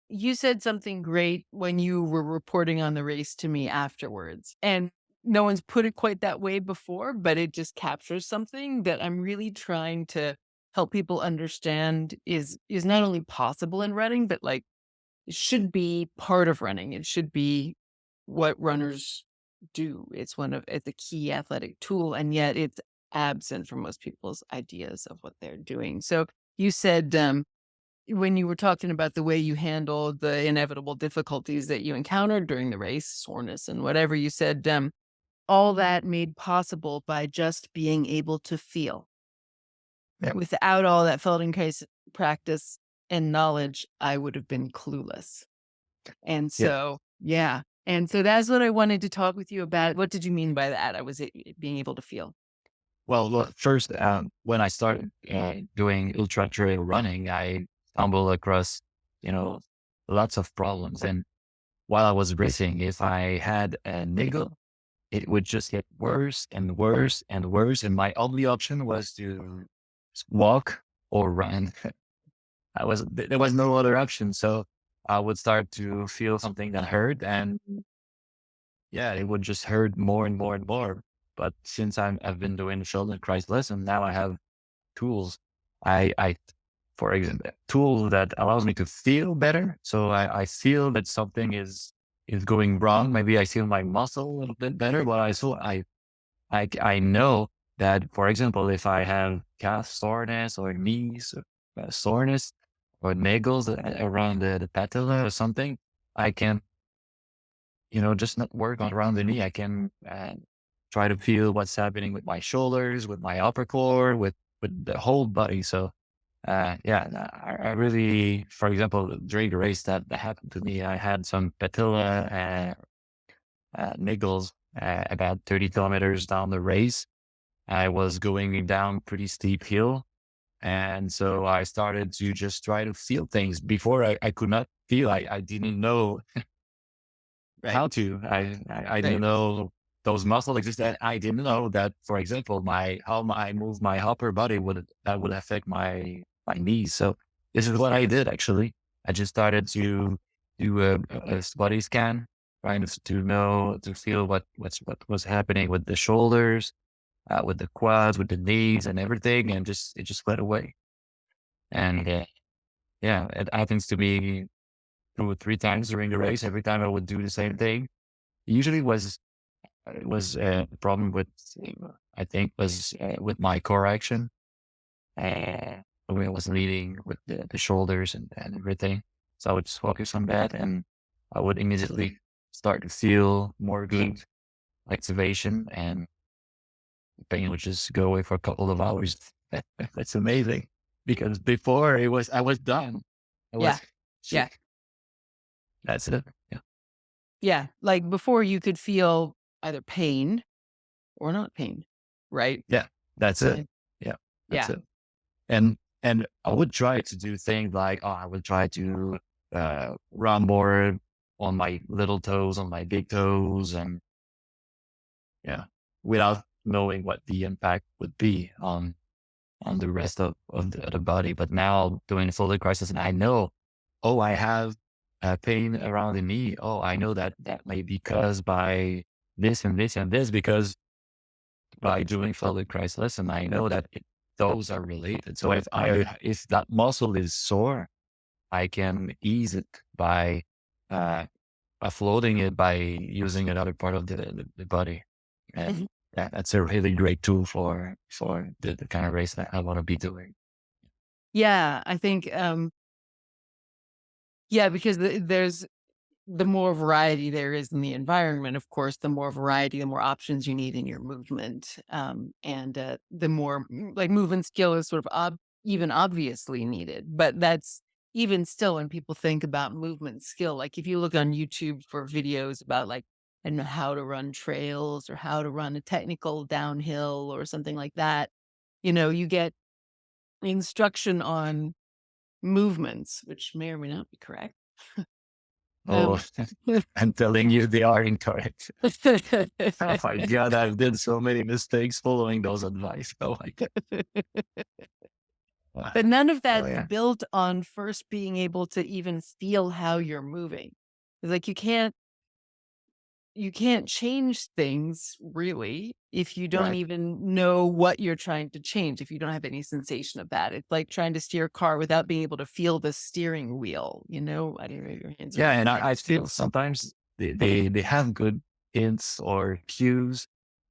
you said something great when you were reporting on the race to me afterwards. And no one's put it quite that way before, but it just captures something that I'm really trying to help people understand is not only possible in running, but like it should be part of running. It should be what runners do. It's a key athletic tool, and yet it's absent from most people's ideas of what they're doing. So you said when you were talking about the way you handled the inevitable difficulties that you encountered during the race, soreness and whatever, you said all that made possible by just being able to feel. Yeah. Without all that felt in case practice and knowledge, I would have been clueless. And Yeah. so, yeah. And so that's what I wanted to talk with you about. What did you mean by that? I was being able to feel. Well, look, first, when I started doing ultra trail running, I stumbled across, you know, lots of problems. And while I was racing, if I had a niggle, it would just get worse and worse and worse. And my only option was to walk or run. There was no other option. So I would start to feel something that hurt, and yeah, it would just hurt more and more and more. But since I've been doing shoulder Christ lesson, now I have tools. I, for example, tools that allows me to feel better. So I feel that something is going wrong. Maybe I feel my muscle a little bit better, but I know that, for example, if I have calf soreness or knees soreness or niggles around the patella or something, I can, just not work on around the knee. I can try to feel what's happening with my shoulders, with my upper core, with the whole body. So, yeah, I really, for example, during the race that happened to me, I had some patella niggles about 30 kilometers down the race. I was going down pretty steep hill. And so I started to just try to feel things before I could not feel. I didn't know Right. how to. I didn't Right. know those muscles existed. I didn't know that, for example, how I move my upper body would affect my knees. So this is what I did actually. I just started to do a body scan, trying to feel what was happening with the shoulders, with the quads, with the knees, and everything, and it just went away. And yeah, it happens to me 2 or 3 times during the race. Every time I would do the same thing. Usually was a problem with, I think, was with my core action. When I was leading with the shoulders and everything. So I would just focus on that, and I would immediately start to feel more good activation, and the pain would just go away for a couple of hours. That's amazing, because before I was done. I Yeah. was, Yeah. that's it. Yeah. Yeah. Like before you could feel either pain or not pain. Right. Yeah. That's it. And Yeah. That's yeah. it. And I would try to do things like, I would try to run more on my little toes, on my big toes, and yeah, without knowing what the impact would be on the rest of the body. But now doing full crisis, and I know, I have pain around the knee. Oh, I know that may be caused by this and this and this, because by doing pelvic crisis lesson, I know that those are related. So if that muscle is sore, I can ease it uh, by floating it, by using another part of the body. And that's a really great tool for the kind of race that I want to be doing. Yeah. I think, yeah, because the more variety there is in the environment, of course, the more variety, the more options you need in your movement. And the more like movement skill is sort of even obviously needed. But that's even still when people think about movement skill, like if you look on YouTube for videos about like, I don't know, how to run trails or how to run a technical downhill or something like that, you get instruction on movements, which may or may not be correct. Oh, Um, I'm telling you, they are incorrect. Oh my God, I've did so many mistakes following those advice. Oh my God. But none of Oh, that's yeah. built on first being able to even feel how you're moving. It's like you can't change things really if you don't Right. even know what you're trying to change, if you don't have any sensation of that. It's like trying to steer a car without being able to feel the steering wheel, you know? I don't know if your hands are Yeah, and I feel sometimes they have good hints or cues,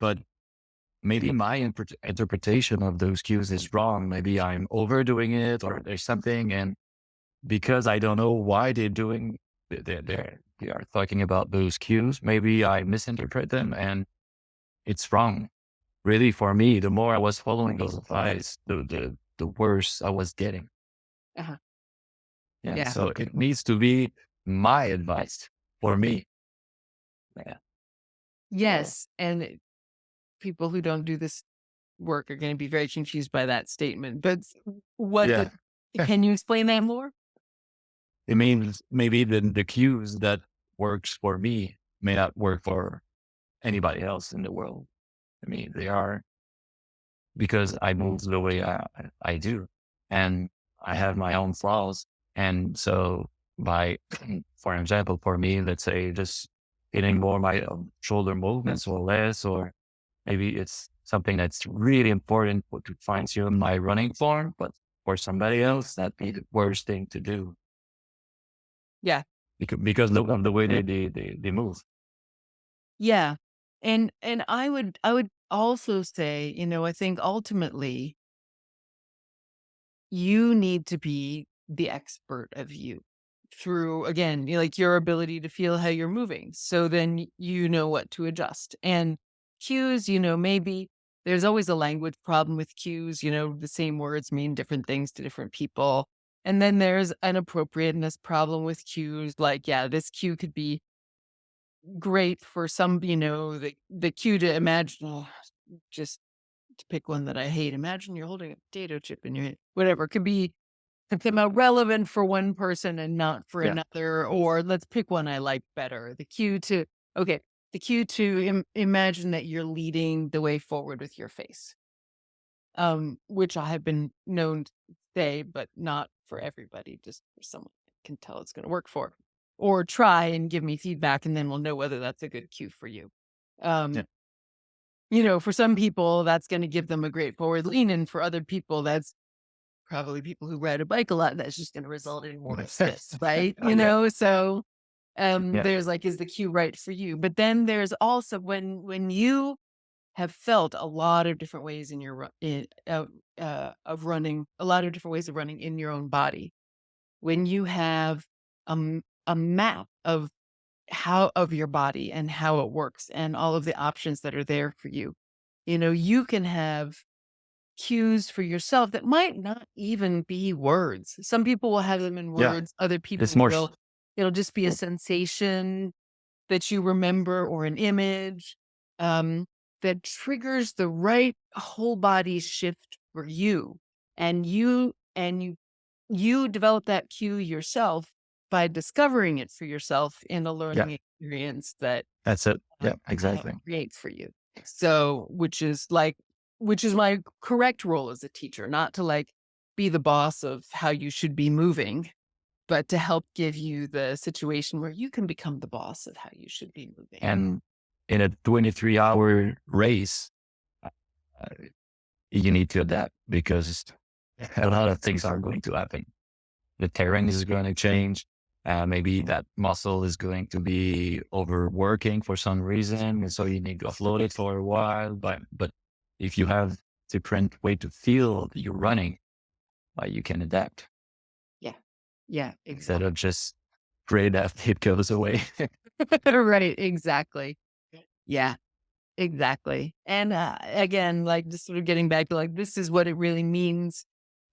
but maybe my interpretation of those cues is wrong. Maybe I'm overdoing it or there's something. And because I don't know why they are talking about those cues, maybe I misinterpret them and it's wrong. Really, for me, the more I was following those advice, the worse I was getting. uh Yeah. Yeah. So it needs to be my advice for me. Yeah. So Yes, and people who don't do this work are gonna be very confused by that statement, but what yeah. the can you explain that more? It means maybe the cues that works for me may not work for anybody else in the world. I mean, they are because I move the way I do, and I have my own flaws. And so, by, for example, for me, let's say just hitting more my shoulder movements or less, or maybe it's something that's really important to fine tune my running form, but for somebody else, that'd be the worst thing to do Yeah. because of the way they move. Yeah. And I would also say, I think ultimately you need to be the expert of you through, again, like your ability to feel how you're moving. So then you know what to adjust. And cues, maybe there's always a language problem with cues, the same words mean different things to different people. And then there's an appropriateness problem with cues. Like, yeah, this cue could be great for some, the cue to imagine, just to pick one that I hate. Imagine you're holding a potato chip in your hand. Whatever. It could be somehow relevant for one person and not for Yeah, another. Or let's pick one I like better. Okay, the cue to imagine that you're leading the way forward with your face, which I have been known to say, but not for everybody, just for someone I can tell it's going to work for. Or try and give me feedback, and then we'll know whether that's a good cue for you. yeah, Um, for some people, that's going to give them a great forward lean. And for other people, that's probably people who ride a bike a lot. That's just going to result in more stiffs, right? yeah, So yeah, there's like, is the cue right for you? But then there's also when you have felt a lot of different ways in your of running, a lot of different ways of running in your own body. When you have a map of your body and how it works and all of the options that are there for you, you can have cues for yourself that might not even be words. Some people will have them in yeah. words, other It's people more. will. It'll just be a sensation that you remember or an image, um, that triggers the right whole body shift for you. And you develop that cue yourself by discovering it for yourself in a Yeah, learning experience that that's it. Yeah, it exactly. creates for you. So, which is my correct role as a teacher, not to like be the boss of how you should be moving, but to help give you the situation where you can become the boss of how you should be moving. And in a 23-hour race, uh, you need to adapt because a lot of things are going to happen. The terrain is going to change. Maybe that muscle is going to be overworking for some reason, and so you need to offload it for a while. But if you have different way to feel you're running, you can adapt Yeah. Yeah, instead exactly. of just pray that it goes away. Right, exactly. Yeah. Exactly. And, again, like, just sort of getting back to, like, this is what it really means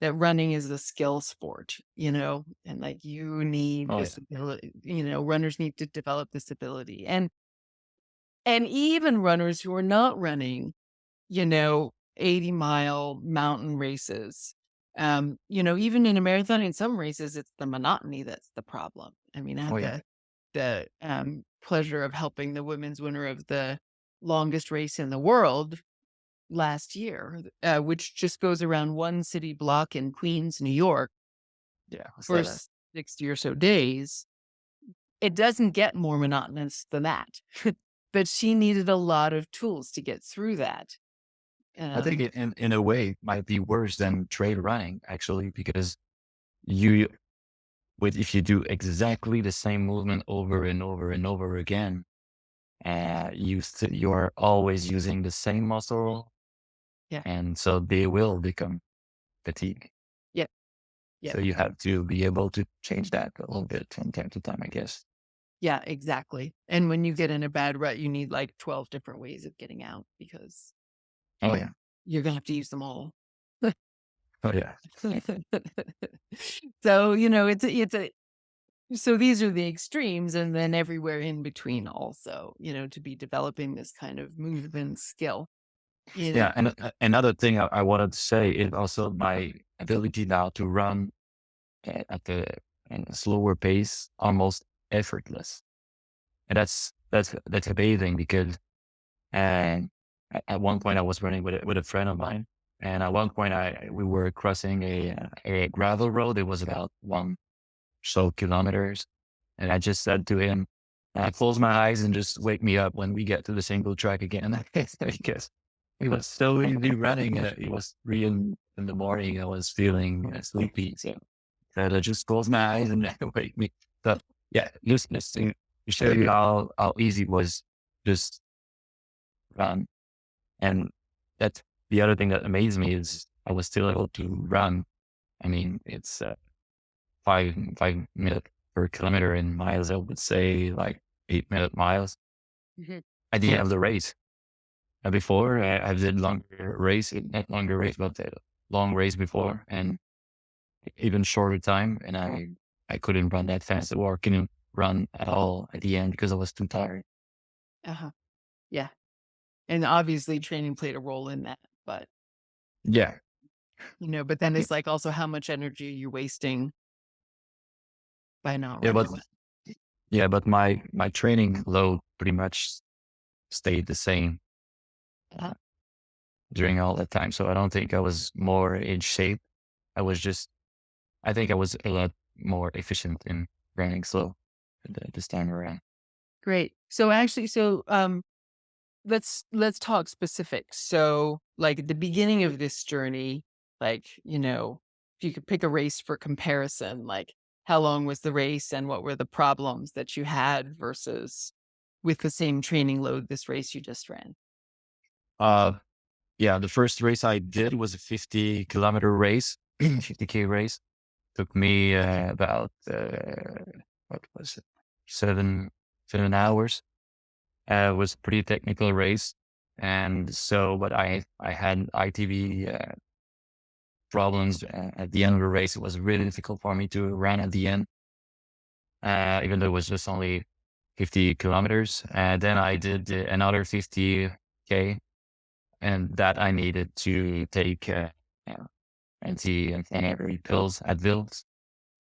that running is a skill sport, and, like, you need Oh yeah, this ability, runners need to develop this ability. And even runners who are not running, 80-mile mountain races, even in a marathon, in some races, it's the monotony that's the problem. I mean, I oh had yeah, the pleasure of helping the women's winner of the longest race in the world. last year, which just goes around one city block in Queens, New York Yeah, I saw for that. 60 or so days. It doesn't get more monotonous than that. But she needed a lot of tools to get through that. I think Um, it, in a way it might be worse than trail running actually, because you with if you do exactly the same movement over and over and over again, you are always using the same muscle, yeah, and so they will become fatigued. yeah, yeah, So you have to be able to change that a little bit from time to time, I guess. yeah, exactly. And when you get in a bad rut, you need like 12 different ways of getting out because Oh yeah. you're going to have to use them all. Oh yeah. So, so these are the extremes and then everywhere in between also, to be developing this kind of movement skill. You Yeah. And another thing I wanted to say is also my ability now to run at in a slower pace, almost effortless. And that's amazing because and at one point I was running with a friend of mine, and at one point we were crossing a gravel road. It was about 1 kilometers, and I just said to him, "Close my eyes and just wake me up when we get to the single track again," because he was so easy running. It was 3 in the morning. I was feeling sleepy, so said, "Just close my eyes and wake me." So yeah, just listening to show you how easy it was, just run. And that's the other thing that amazed me is I was still able to run. I mean, it's 5 minutes per kilometer in miles. I would say like 8 minute miles Mhm. at the end of the race. And before I did longer race, not longer race, but a long race before, and even shorter time. And I couldn't run that fast or couldn't run at all at the end because I was too tired. Uh-huh. Yeah. And obviously training played a role in that, but Yeah. but then it's like also how much energy are you wasting by not Yeah. running But well? yeah, but my training load pretty much stayed the same Uh-huh. during all that time. So I don't think I was more in shape. I was just, I think I was a lot more efficient in running slow this time around. Great. So actually, let's talk specifics. So like at the beginning of this journey, like, if you could pick a race for comparison, like how long was the race and what were the problems that you had versus with the same training load this race you just ran? Uh, yeah, the first race I did was a 50-kilometer race, 50K race. Took me about, what was it? 7 hours. It was a pretty technical race. And so, but I had ITV problems at the end of the race. It was really difficult for me to run at the end, even though it was just only 50 kilometers. And then I did another 50K, and that I needed to take uh, anti-inflammatory pills, Advils,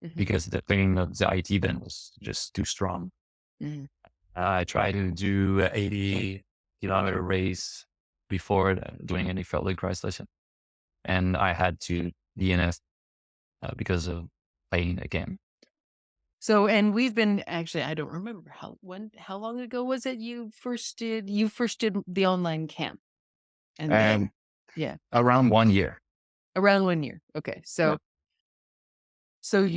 Hmm. because the pain of the IT then was just too strong. Hmm. I tried to do a 80-kilometer race before doing any felt crisis lesson, and I had to DNF because of pain again. So, and we've been actually, I don't remember how long ago was it you first did the online camp and then, And yeah, around 1 year. around 1 year. Okay. Yeah. So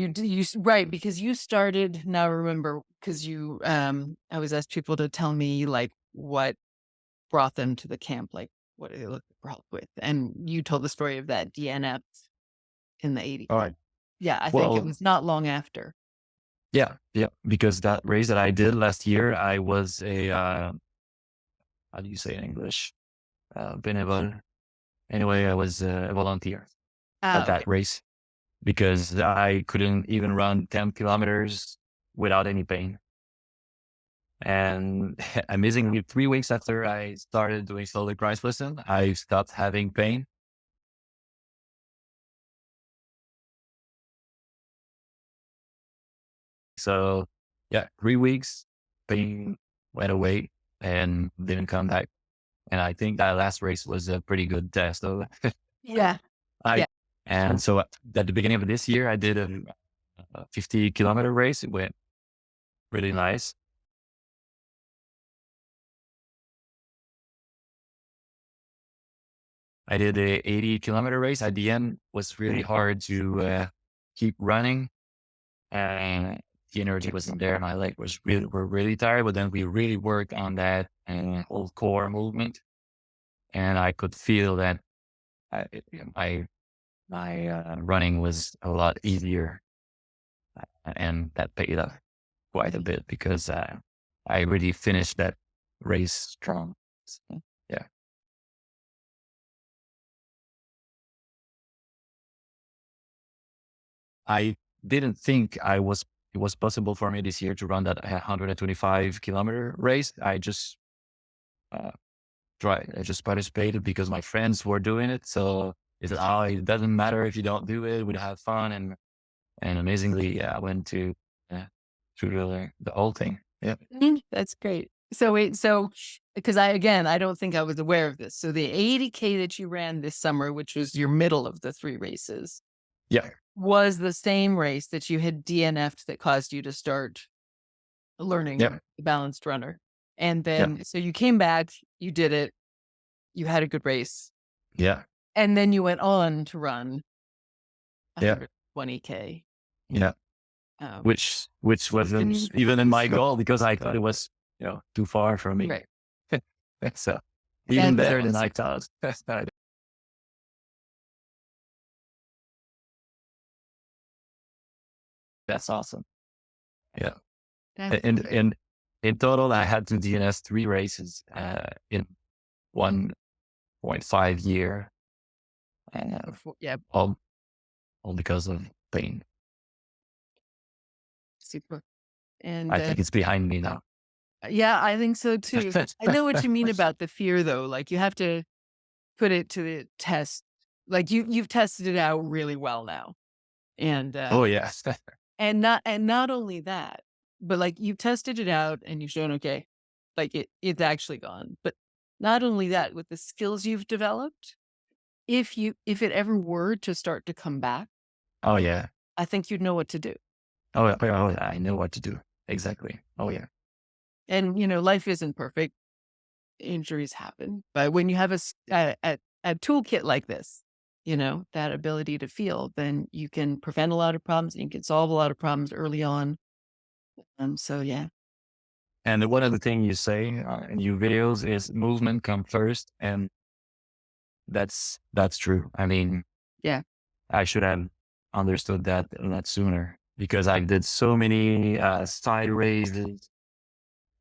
right, because you started, now I remember, because I always ask people to tell me like what brought them to the camp, like what are they looking for help with? And you told the story of that DNF in the All 80K. right. Yeah, I think it Well, was not long after. yeah, yeah. Because that race that I did last year, I was how do you say in English? Bénévole. Anyway, I was a volunteer at Ah, that okay. race because I couldn't even run 10 kilometers without any pain. And amazingly, 3 weeks after I started doing solo price listen, I stopped having pain. So yeah, 3 weeks, pain went away and didn't come back. And I think that last race was a pretty good test. So Yeah. I, Yeah. and so at the beginning of this year, I did a 50-kilometer race. It went really nice. I did a 80-kilometer race. At the end, was really hard to keep running, and the energy wasn't there. My leg was were really tired, but then we really worked on that whole core movement, and I could feel that my running was a lot easier, and that paid off quite a bit because I really finished that race strong. So, yeah. I didn't think it was possible for me this year to run that 125-kilometer race. I just uh, tried. I just participated because my friends were doing it. So it's oh, it doesn't matter if you don't do it. We'd have fun, and amazingly, yeah, I went to uh, through the whole thing. Yeah, That's great. So wait, so because I don't think I was aware of this. So the 80K that you ran this summer, which was your middle of the 3 races, yeah, was the same race that you had DNF'd that caused you to start learning yeah, the balanced runner. And yeah, then so you came back, you did it, you had a good race, yeah, and then you went on to run yeah, 120K. yeah. Um, Which wasn't and even in my goal because I thought it was too far from me. right. So even That's better than I awesome. thought. That's awesome. Yeah. That's great. And in total, I had to DNS 3 races in 1.5 year, uh, Yeah, all all because of pain. super. And I think it's behind me now. yeah, I think so too. I know what you mean about the fear though. Like you have to put it to the test. Like you've tested it out really well now. And Oh yeah, not only that, but like you've tested it out and you've shown okay, like it's actually gone. But not only that, with the skills you've developed, if it ever were to start to come back, oh yeah, I think you'd know what to do. oh, oh yeah, I know what to do exactly. Oh yeah, And life isn't perfect. Injuries happen, but when you have a toolkit like this, that ability to feel, then you can prevent a lot of problems. And you can solve a lot of problems early on. So yeah, and one of the things you say in your videos is movement come first, and that's true. I mean, yeah, I should have understood that a lot sooner because I did so many side raises,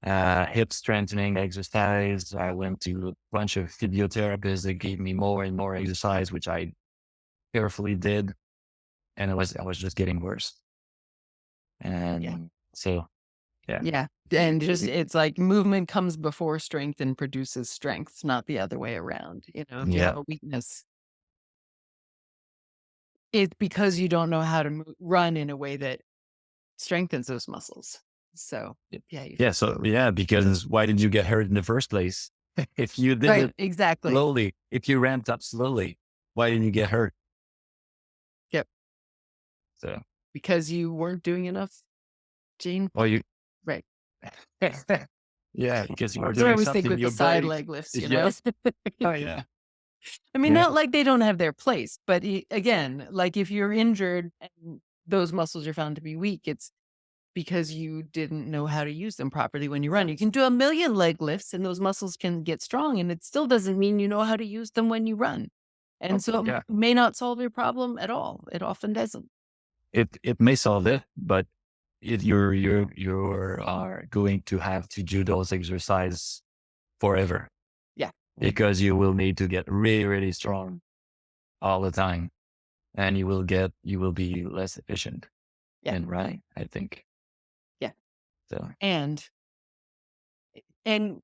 hip strengthening exercise. I went to a bunch of physiotherapists that gave me more and more exercise, which I carefully did, and I was just getting worse. yeah, And so, yeah, yeah. And just it's like movement comes before strength and produces strength, not the other way around. If you have yeah, a weakness, it's because you don't know how to run in a way that strengthens those muscles. So yeah, yeah. So, yeah, because why did you get hurt in the first place? If you did right, it exactly. slowly, if you ramped up slowly, why didn't you get hurt? Yep, So, because you weren't doing enough Jane well, Fonda. you, Right. yeah, because you were That's what I doing always think something with the your side body. leg lifts, Yeah. Oh, yeah. I mean, Yeah. not like they don't have their place, but again, like if you're injured and those muscles are found to be weak, it's because you didn't know how to use them properly when you run. You can do a million leg lifts and those muscles can get strong, and it still doesn't mean you know how to use them when you run. Oh, And so it yeah. may not solve your problem at all. It often doesn't. It may solve it, but you're are going to have to do those exercise forever Yeah. because you will need to get really, really strong all the time, and you will be less efficient Yeah. in running, I think. Yeah. So, And and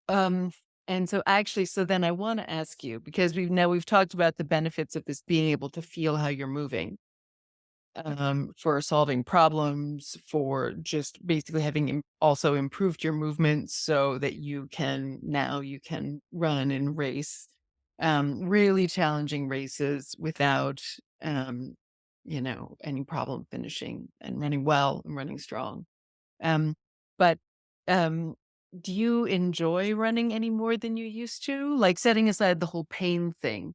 Um, and so actually, so then I want to ask you because we've talked about the benefits of this being able to feel how you're moving. for solving problems, for just basically having also improved your movements so that you can run and race really challenging races without, um, any problem finishing and running well and running strong. Um, but um, do you enjoy running any more than you used to? Like setting aside the whole pain thing,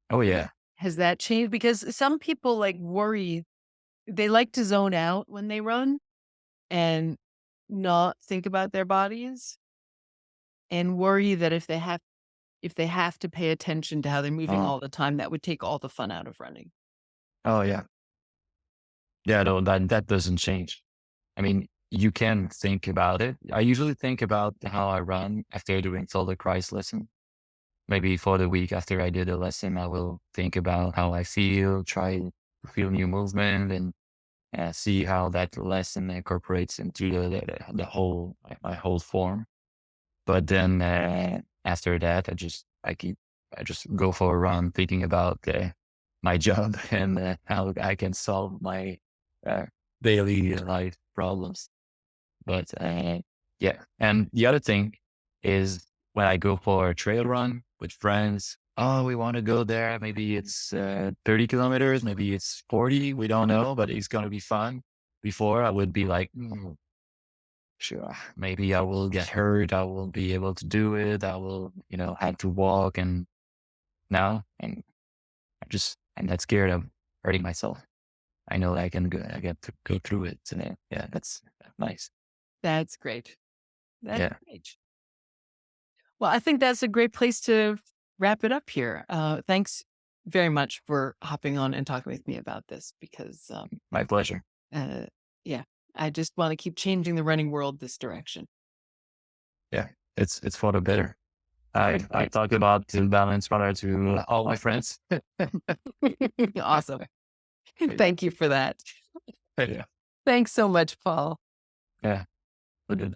Oh yeah. has that changed? Because some people like worry, they like to zone out when they run and not think about their bodies and worry that if they have to pay attention to how they're moving Oh, all the time, that would take all the fun out of running. oh yeah. Yeah, no, that doesn't change. I mean, you can think about it. I usually think about how I run after doing the Christ lesson. Maybe for the week after I did a lesson, I will think about how I feel, try to feel new movement, and see how that lesson incorporates into the whole my whole form. But then after that, I just go for a run, thinking about my job and how I can solve my uh, daily life problems. But yeah, and the other thing is when I go for a trail run with friends. Oh, we want to go there. Maybe it's 30 kilometers, maybe it's 40. We don't know, but it's going to be fun. Before I would be like, sure, maybe I will get hurt. I will be able to do it. I will, have to walk. And now, and I'm not scared of hurting myself. I know I get to go through it. And yeah, that's nice. That's great. That's Yeah. great. Well, I think that's a great place to wrap it up here. Thanks very much for hopping on and talking with me about this because, My pleasure. uh, yeah, I just want to keep changing the running world this direction. Yeah. It's for the better. I talk about the balance runner to all my friends. Awesome. Yeah. Thank you for that. Yeah. Thanks so much, Paul. Yeah. We did.